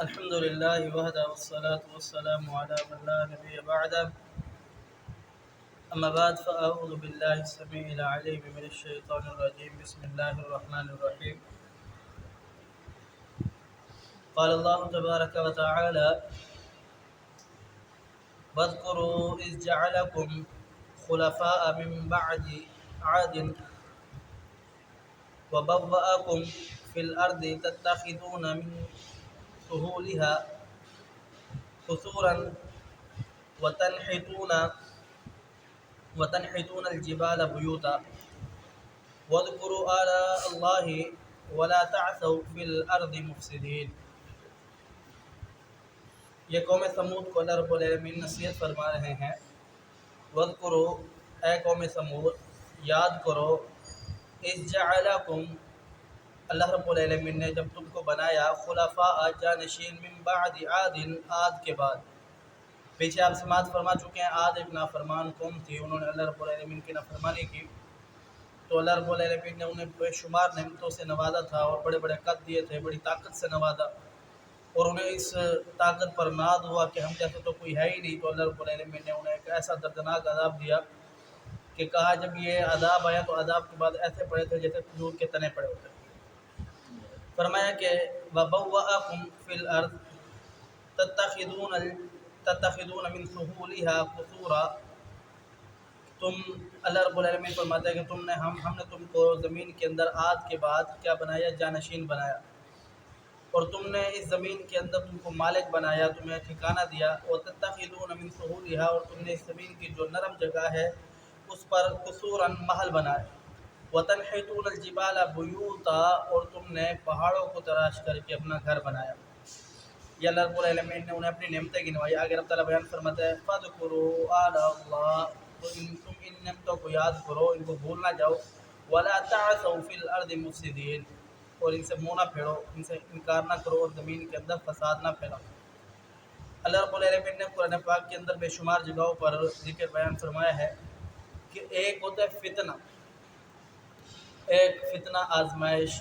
الحمد لله وحده والصلاة والسلام على من لا نبي بعده. أما بعد فأعوذ بالله السميع العليم من الشيطان الرجيم. بسم الله الرحمن الرحيم. قال الله تبارك وتعالى: واذكروا إذ جعلكم خلفاء من بعد عاد وبوأكم في الأرض تتخذون من سهولها قصورا وتنحتون الجبال بيوتا واذكروا آلاء الله ولا تعثوا في الأرض مفسدين. یہ قوم سمود کو اللہ رب العالمین نصیحت فرما رہے ہیں. وَاذْكُرُوا، اے قوم سمود یاد کرو، اِذْ جَعَلَكُمْ، اللہ رب العالمین نے جب تم کو بنایا، خلفاء جانشین، من بعد عاد، عاد کے بعد. پیچھے آپ سماعت فرما چکے ہیں، عاد ایک نافرمان قوم تھی، انہوں نے اللہ رب العالمین کی نافرمانی کی، تو اللہ رب العالمین نے انہیں بے شمار نعمتوں سے نوازا تھا اور بڑے بڑے قد دیے تھے، بڑی طاقت سے نوازا، اور انہیں اس طاقت پر ناز ہوا کہ ہم جیسے تو کوئی ہے ہی نہیں. تو اللہ رب العالمین نے انہیں ایک ایسا دردناک عذاب دیا کہ کہا جب یہ عذاب آیا تو عذاب کے بعد ایسے پڑے تھے جیسے کھجور کے تنے پڑے ہوتے. فرمایا کہ وَبَوَّأَكُمْ فِي الْأَرْضِ تَتَّخِذُونَ مِنْ سُهُولِهَا قُصُورًا. تم، اللہ رب العالمین فرماتا ہے کہ ہم نے تم کو زمین کے اندر عاد کے بعد کیا بنایا؟ جانشین بنایا، اور تم نے اس زمین کے اندر تم کو مالک بنایا، تمہیں ٹھکانہ دیا. وَتَتَّخِذُونَ مِنْ سُهُولِهَا، اور تم نے اس زمین کی جو نرم جگہ ہے اس پر قصوراً محل بنائے. وَتَنْحِتُونَ الْجِبَالَ بُيُوتًا، اور تم نے پہاڑوں کو تراش کر کے اپنا گھر بنایا. یہ اللہ رب العالمین نے انہیں اپنی نعمتیں گنوائی. آگے رب تعالیٰ بیان فرماتا ہے: فَاذْكُرُوا آلاءَ اللَّهِ، تو تم ان نعمتوں کو یاد کرو، ان کو بھول نہ جاؤ. وَلَا تَعْثَوْا فِي الْأَرْضِ مُفْسِدِينَ، اور ان سے منہ نہ پھیرو، ان سے انکار نہ کرو اور زمین کے اندر فساد نہ پھیلاؤ. اللہ رب العالمین نے قرآن پاک کے اندر بے شمار جگہوں پر ذکر بیان فرمایا ہے کہ ایک ہوتا ہے فتنہ، ایک فتنہ آزمائش،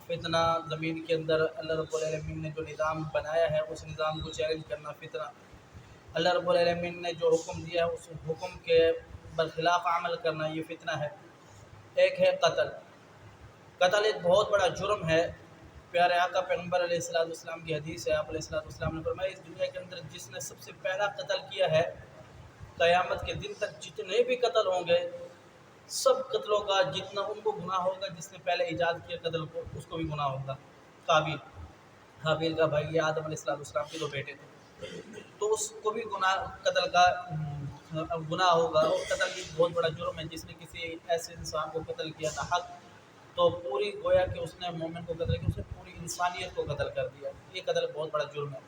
فتنہ زمین کے اندر اللہ رب العالمین نے جو نظام بنایا ہے اس نظام کو چیلنج کرنا فتنہ. اللہ رب العالمین نے جو حکم دیا ہے اس حکم کے برخلاف عمل کرنا، یہ فتنہ ہے. ایک ہے قتل. قتل ایک بہت بڑا جرم ہے. پیارے آقا پیغمبر علیہ السلام کی حدیث ہے، آپ علیہ السلام نے فرمایا اس دنیا کے اندر جس نے سب سے پہلا قتل کیا ہے، قیامت کے دن تک جتنے بھی قتل ہوں گے سب قتلوں کا جتنا ان کو گناہ ہوگا، جس نے پہلے ایجاد کیا قتل کو اس کو بھی گناہ ہوگا. قابیل کا بھائی یہ آدم علیہ السلام کے دو بیٹے تھے، تو اس کو بھی قتل کا گناہ ہوگا. اور قتل بھی بہت بڑا جرم ہے. جس نے کسی ایسے انسان کو قتل کیا نہ حق، تو پوری گویا کہ اس نے مومن کو قتل کیا، اس نے پوری انسانیت کو قتل کر دیا. یہ قتل بہت بڑا جرم ہے.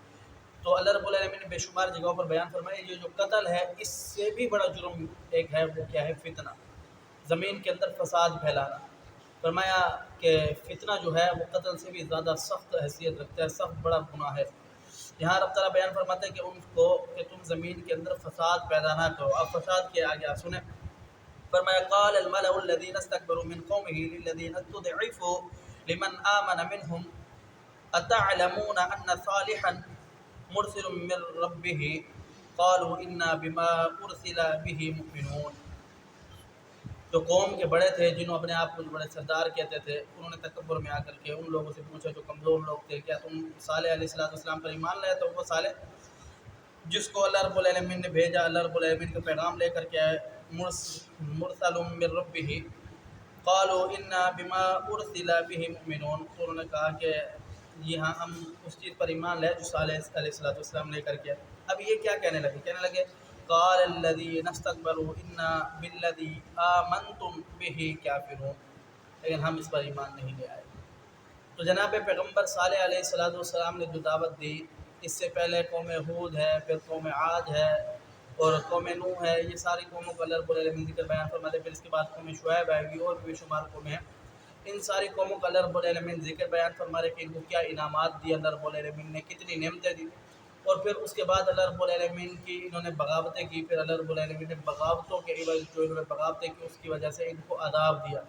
تو اللہ رب العالمین نے بے شمار جگہوں پر بیان فرمایا یہ جو قتل ہے اس سے بھی بڑا جرم ایک ہے، وہ کیا ہے؟ فتنہ، زمین کے اندر فساد پھیلانا. فرمایا کہ فتنہ جو ہے وہ قتل سے بھی زیادہ سخت حیثیت رکھتا ہے، سخت بڑا گناہ ہے. یہاں رب تعالیٰ بیان فرماتا ہے کہ ان کو کہ تم زمین کے اندر فساد پیدا نہ کرو. اب فساد کے آگے آپ سنیں. فرمایا قال الملأ الذين استكبروا من قومه للذين استضعفوا لمن آمن منهم أتعلمون أن صالحا مرسل من ربه قالوا إنا بما أرسل به مؤمنون. جو قوم کے بڑے تھے، جنہوں اپنے آپ کو بڑے سردار کہتے تھے، انہوں نے تکبر میں آ کر کے ان لوگوں سے پوچھا جو کمزور لوگ تھے، کیا تم صالح علیہ السلام پر ایمان لائے؟ تو وہ صالح جس کو اللہ رب العالمین نے بھیجا، اللہ رب العالمین کا پیغام لے کر کے آئے، مرسل من ربہ قالوا انا بما ارسل به مؤمنون. تو انہوں نے کہا کہ یہ ہاں ہم اس چیز پر ایمان لائے جو صالح علیہ السلام لے کر کے آئے. اب یہ کیا کہنے لگے قال الذين استكبروا انا بالذي آمنتم به كافرون، لیکن ہم اس پر ایمان نہیں لے آئے. تو جناب پیغمبر صالح علیہ السلام نے جو دعوت دی، اس سے پہلے قوم ہود ہے، پھر قوم عاد ہے اور قوم نوح ہے. یہ ساری قوموں کا اللہ رب العالمین ذکر بیان فرماتے ہیں. پھر اس کے بعد قوم شعیب آئے گی اور بھی شمار قومیں ہیں. ان ساری قوموں کا اللہ رب العالمین ذکر بیان فرما رہے کہ ان کو کیا انعامات دی اللہ رب العالمین نے، کتنی نعمتیں دی. اور پھر اس کے بعد اللہ رب العالمین کی انہوں نے بغاوتیں کی. پھر اللہ رب العالمین نے بغاوتوں کے عوض جو انہوں نے بغاوتیں کی اس کی وجہ سے ان کو عذاب دیا،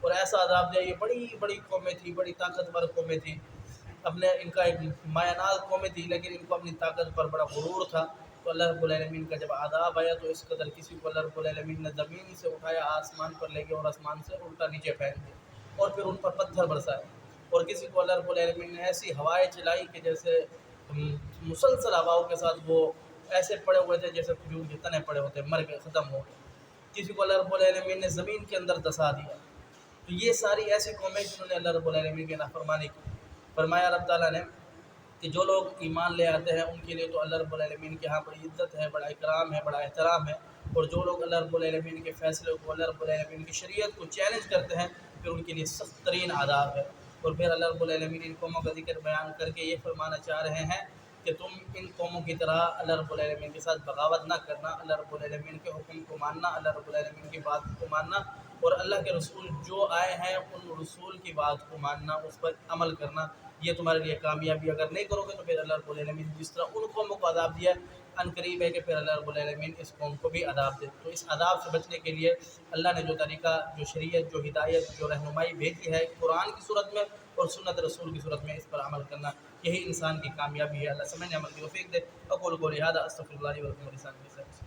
اور ایسا عذاب دیا. یہ بڑی بڑی قومیں تھیں، بڑی طاقتور قومیں تھیں. اپنے ان کا ایک مایہ ناز قومیں تھی، لیکن ان کو اپنی طاقت پر بڑا غرور تھا. تو اللہ رب العالمین کا جب عذاب آیا تو اس قدر کسی کو اللہ رب العالمین نے زمین سے اٹھایا، آسمان پر لے گئے اور آسمان سے الٹا نیچے پھینک دیا اور پھر ان پر پتھر برسائے. اور کسی کو اللہ رب العالمین نے ایسی ہوائیں چلائی کہ جیسے مسلسل ہواؤں کے ساتھ وہ ایسے پڑے ہوئے تھے جیسے کھجور کے تنے پڑے ہوتے، مر گئے، ختم ہو گئے. کسی کو اللہ رب العالمین نے زمین کے اندر دسا دیا. تو یہ ساری ایسی قومیں جنہوں نے اللہ رب العالمین کی نافرمانی کی. فرمایا رب تعالیٰ نے کہ جو لوگ ایمان لے آتے ہیں ان کے لیے تو اللہ رب العالمین کے ہاں بڑی عزت ہے، بڑا اکرام ہے، بڑا احترام ہے. اور جو لوگ اللہ رب العالمین کے فیصلے کو، اللہ رب العالمین کی شریعت کو چیلنج کرتے ہیں، پھر ان کے لیے سخت ترین عذاب ہے. اور پھر اللہ رب العالمین ان قوموں کا ذکر بیان کر کے یہ فرمانا چاہ رہے ہیں کہ تم ان قوموں کی طرح اللہ رب العالمین کے ساتھ بغاوت نہ کرنا، اللہ رب العالمین کے حکم کو ماننا، اللہ رب العالمین کی بات کو ماننا، اور اللہ کے رسول جو آئے ہیں ان رسول کی بات کو ماننا، اس پر عمل کرنا. یہ تمہارے لیے کامیابی. اگر نہیں کرو گے تو پھر اللہ رب العالمین جس طرح ان قوموں کو عذاب دیا ان قریب ہے کہ پھر اللہ رب العالمین اس قوم کو بھی عذاب دے. تو اس عذاب سے بچنے کے لیے اللہ نے جو طریقہ، جو شریعت، جو ہدایت، جو رہنمائی بھیجی ہے قرآن کی صورت میں اور سنت رسول کی صورت میں، اس پر عمل کرنا، یہی انسان کی کامیابی ہے. اللہ سمجھنے عمل کی توفیق دے. اقول قولی ھذا استغفر اللہ لی ولکم ولسائر المسلمین.